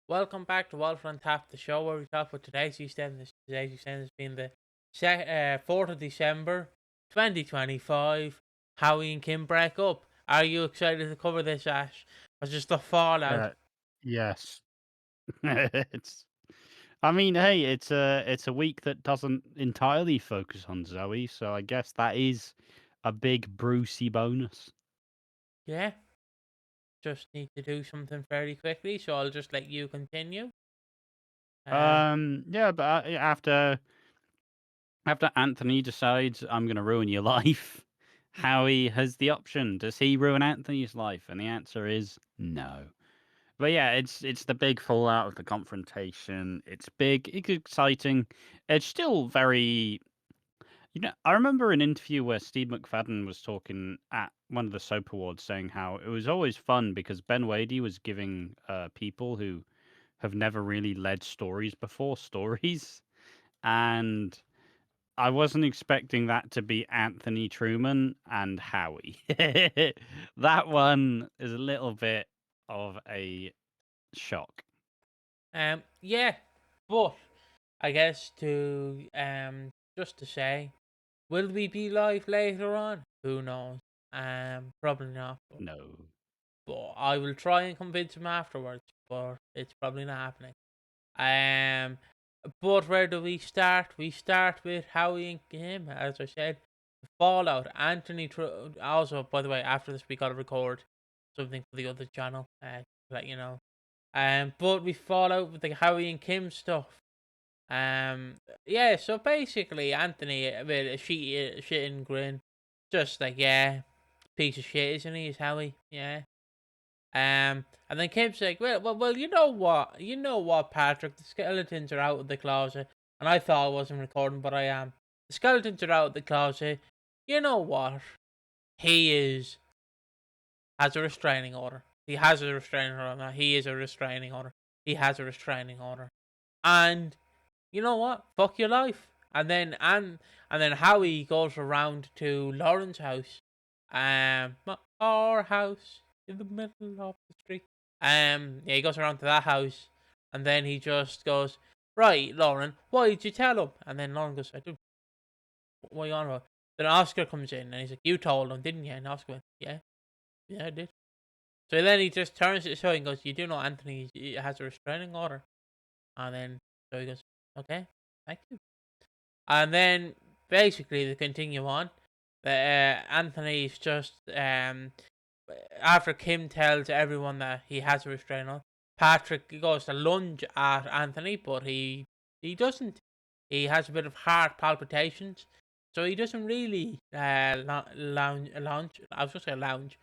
Welcome back to Walford on Tap, the show where we talk about today's EastEnders. Today's EastEnders being the 4th of December, 2025. Howie and Kim break up. Are you excited to cover this, Ash? Or just the fallout? Yes. It's I mean, hey, it's a week that doesn't entirely focus on Zoe, so I guess that is a big Brucey bonus. Yeah, just need to do something fairly quickly, so I'll just let you continue. Yeah, but after Anthony decides I'm gonna ruin your life, Howie has the option. Does he ruin Anthony's life? And the answer is no. But yeah, it's the big fallout of the confrontation. It's big, it's exciting. It's still very. I remember an interview where Steve McFadden was talking at one of the Soap Awards saying how it was always fun because Ben Wadey was giving people who have never really led stories before stories. And I wasn't expecting that to be Anthony Truman and Howie. That one is a little bit of a shock. Yeah, but I guess just to say, will we be live later on? Who knows? Probably not. No. But I will try and convince him afterwards. But it's probably not happening. Um, but where do we start? We start with Howie and Kim, as I said. The fallout. Also, by the way, after this we gotta record something for the other channel. To let you know. But we fall out with the Howie and Kim stuff. Yeah. So basically, Anthony with a shit and grin, just like yeah, piece of shit, isn't he? Is Howie? Yeah. And then Kim's like, well, you know what, Patrick? The skeletons are out of the closet, and I thought I wasn't recording, but I am. The skeletons are out of the closet. You know what? He has a restraining order. He has a restraining order. No, he is a restraining order. He has a restraining order. And you know what? Fuck your life. And then Howie goes around to Lauren's house. Our house in the middle of the street. Yeah, he goes around to that house, and then he just goes, "Right, Lauren, why did you tell him?" And then Lauren goes, "I don't. What are you on about?" Then Oscar comes in, and he's like, "You told him, didn't you?" And Oscar went, "Yeah, yeah, I did." So then he just turns to Zoe and goes, "You do know Anthony has a restraining order." And then Zoe goes, "Okay, thank you." And then basically they continue on. Anthony's just after Kim tells everyone that he has a restraining order, Patrick goes to lunge at Anthony, but he doesn't. He has a bit of heart palpitations, so he doesn't really lounge. I was just say launch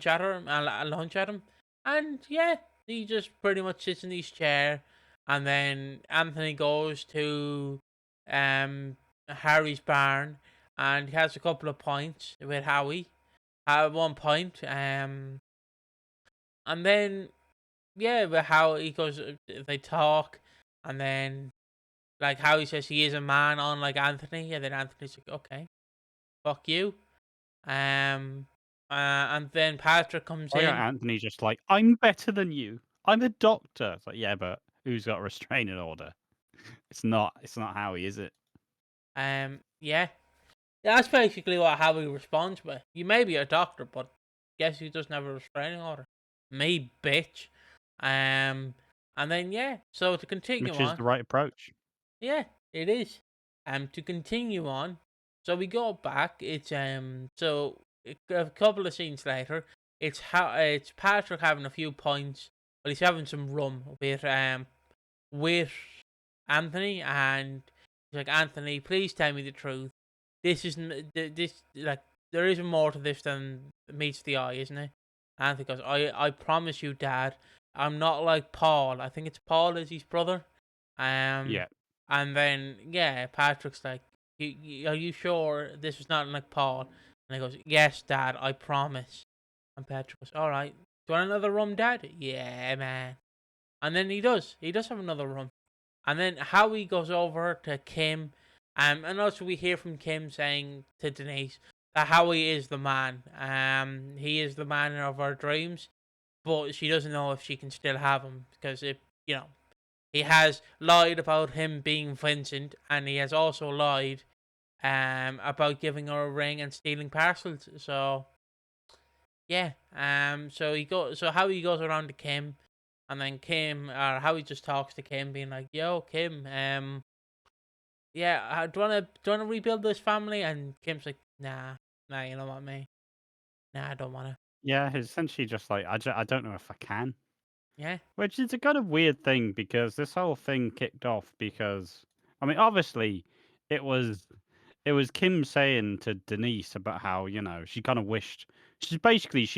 at him, launch at him, and yeah, he just pretty much sits in his chair, and then Anthony goes to Harry's barn, and he has a couple of points with Howie. At one point, and then yeah, but how he goes, they talk, and then like how he says he is a man, unlike Anthony, and then Anthony's like, okay, fuck you, um, and then Patrick comes Oh yeah, in, Anthony just like, I'm better than you. I'm a doctor. It's like, yeah, but who's got a restraining order? It's not Howie, is it? yeah, that's basically what Howie responds with. You may be a doctor, but guess who doesn't have a restraining order? Me, bitch. Um, and then yeah, so to continue Which is on, the right approach. yeah, it is. To continue on, so we go back. It's a couple of scenes later. It's Patrick having a few pints. Well, he's having some rum with Anthony, and he's like, Anthony, please tell me the truth. This isn't this like there isn't more to this than meets the eye, isn't it? Anthony goes, I promise you, Dad, I'm not like Paul. I think it's Paul is his brother. Um, Yeah. and then yeah, Patrick's like, are you sure this was not like Paul? And he goes, yes, Dad, I promise. And Patrick goes, all right. Do you want another rum, Dad? Yeah, man. And then he does. He does have another rum. And then Howie goes over to Kim, and also we hear from Kim saying to Denise that Howie is the man. He is the man of our dreams, but she doesn't know if she can still have him because you know, he has lied about him being Vincent, and he has also lied about giving her a ring and stealing parcels. So yeah, so Howie goes around to Kim, and then Kim or Howie just talks to Kim, being like, "Yo, Kim, yeah, do you wanna rebuild this family?" And Kim's like, "Nah, you know what, mate? Nah, I don't wanna." Yeah, he's essentially just like, I don't know if I can. Yeah, Which is a kind of weird thing because this whole thing kicked off because, I mean, obviously, it was it was Kim saying to Denise about how, she kind of wished she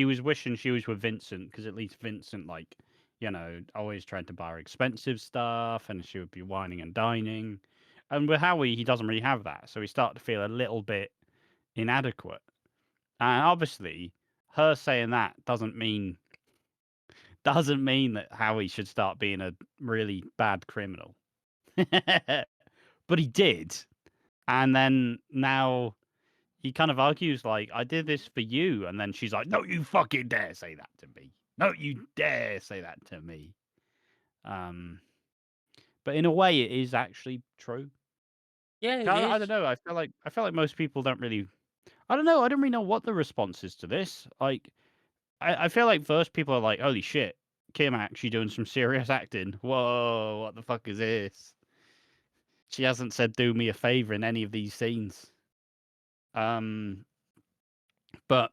was wishing she was with Vincent because at least Vincent, like, always tried to buy her expensive stuff and she would be whining and dining. And with Howie, he doesn't really have that, so he started to feel a little bit inadequate. And obviously, her saying that doesn't mean that Howie should start being a really bad criminal. But he did. And then now he kind of argues like, I did this for you. And then she's like, don't you fucking dare say that to me. Don't you dare say that to me. Um, but in a way, it is actually true. yeah, it I don't is. know. I feel like most people don't really. I don't know. I don't really know what the response is to this. Like, I feel like first people are like, holy shit, Kim actually doing some serious acting. Whoa, what the fuck is this? She hasn't said do me a favor in any of these scenes. Um, but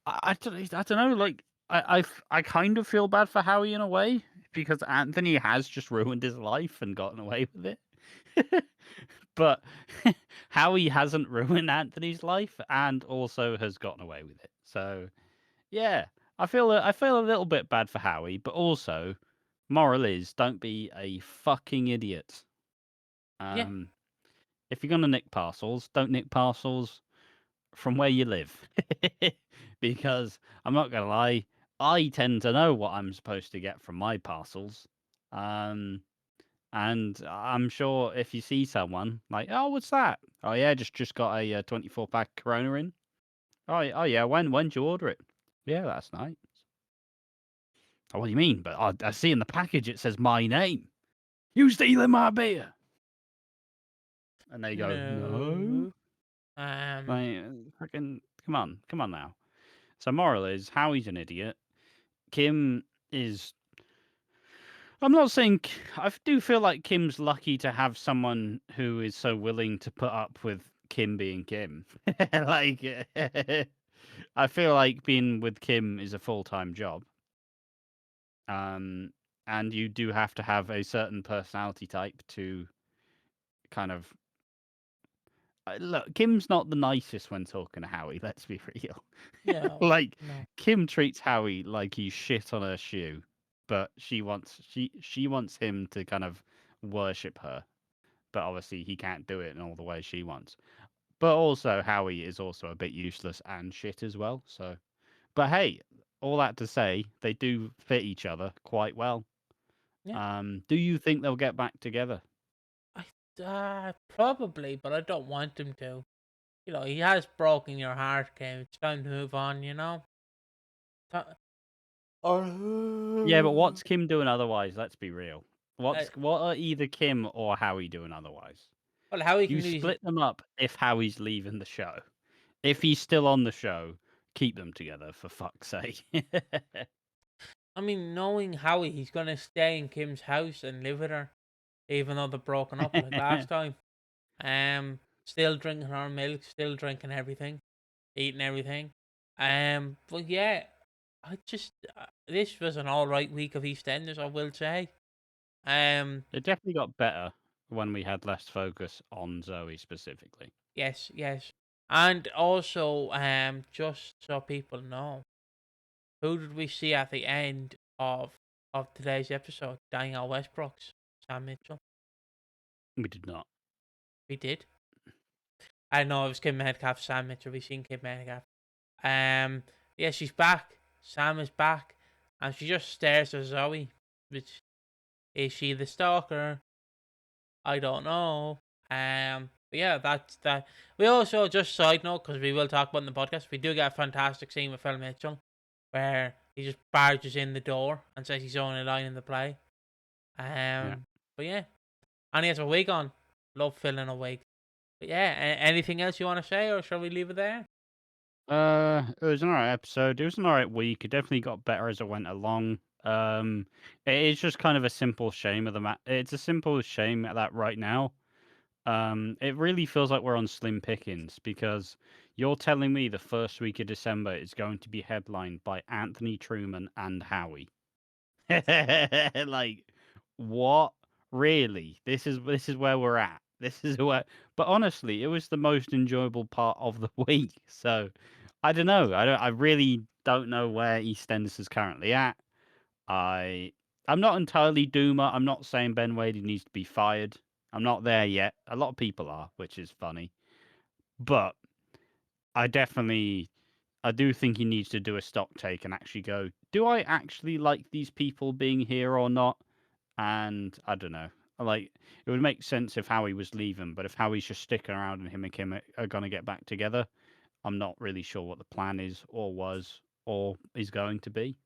I don't know. Like, I kind of feel bad for Howie in a way because Anthony has just ruined his life and gotten away with it. But Howie hasn't ruined Anthony's life and also has gotten away with it. So yeah, I feel a little bit bad for Howie, but also moral is don't be a fucking idiot. Yeah, Um, if you're gonna nick parcels, don't nick parcels from where you live. Because I'm not gonna lie, I tend to know what I'm supposed to get from my parcels. Um, and I'm sure if you see someone like, oh, what's that? Oh yeah, just got a 24-pack Corona in. Oh yeah, when'd you order it? Yeah, last night. Oh, what do you mean? But I see in the package it says my name. You stealing my beer? And they go, no. no. Um, Like, fucking, come on now. So moral is Howie's an idiot. Kim is. I'm not saying. I do feel like Kim's lucky to have someone who is so willing to put up with Kim being Kim. Like, I feel like being with Kim is a full-time job. Um, and you do have to have a certain personality type to kind of look. Kim's not the nicest when talking to Howie. Let's be real. no, Like no. Kim treats Howie like he's shit on her shoe, but she wants him to kind of worship her. But obviously he can't do it in all the ways she wants. But also Howie is also a bit useless and shit as well. So, but hey, all that to say, they do fit each other quite well. Yeah, Do you think they'll get back together? probably, but I don't want him to. He has broken your heart, Kim. It's time to move on. Ti- Or Yeah, but what's Kim doing otherwise? Let's be real. uh, What are either Kim or Howie doing otherwise? well, how he You can do his. split them up if Howie's leaving the show. If he's still on the show, keep them together for fuck's sake. I mean, knowing Howie, he's gonna stay in Kim's house and live with her, even though they're broken up like last time. Still drinking her milk, still drinking everything, eating everything. But yeah, I just this was an all right week of EastEnders, I will say. Um, It definitely got better when we had less focus on Zoe specifically. yes, yes, and also just so people know, who did we see at the end of today's episode? Danielle Westbrook's Sam Mitchell. We did not. We did. I know it was Kim Metcalf, Sam Mitchell. We seen Kim Metcalf. Um, yeah, she's back. Sam is back, and she just stares at Zoe. Which is she the stalker? I don't know. But yeah, that's that. We also just side note because we will talk about it in the podcast. We do get a fantastic scene with Phil Mitchell, where he just barges in the door and says he's only line in the play. Yeah. But yeah, and he has a wig on. Love filling a wig. But yeah, anything else you want to say, or shall we leave it there? It was an alright episode. It was an alright week. It definitely got better as it went along. It is just kind of a simple shame of the It's a simple shame that right now, it really feels like we're on slim pickings because you're telling me the first week of December is going to be headlined by Anthony Truman and Howie. Like, what? Really? This is where we're at. This is where. But honestly, it was the most enjoyable part of the week. So, I don't know. I really don't know where EastEnders is currently at. I. I'm not entirely doomer. I'm not saying Ben Wade needs to be fired. I'm not there yet. A lot of people are, which is funny. But I definitely I do think he needs to do a stock take and actually go, do I actually like these people being here or not? And I don't know. Like, it would make sense if Howie was leaving, but if Howie's just sticking around and him and Kim are going to get back together, I'm not really sure what the plan is or was or is going to be.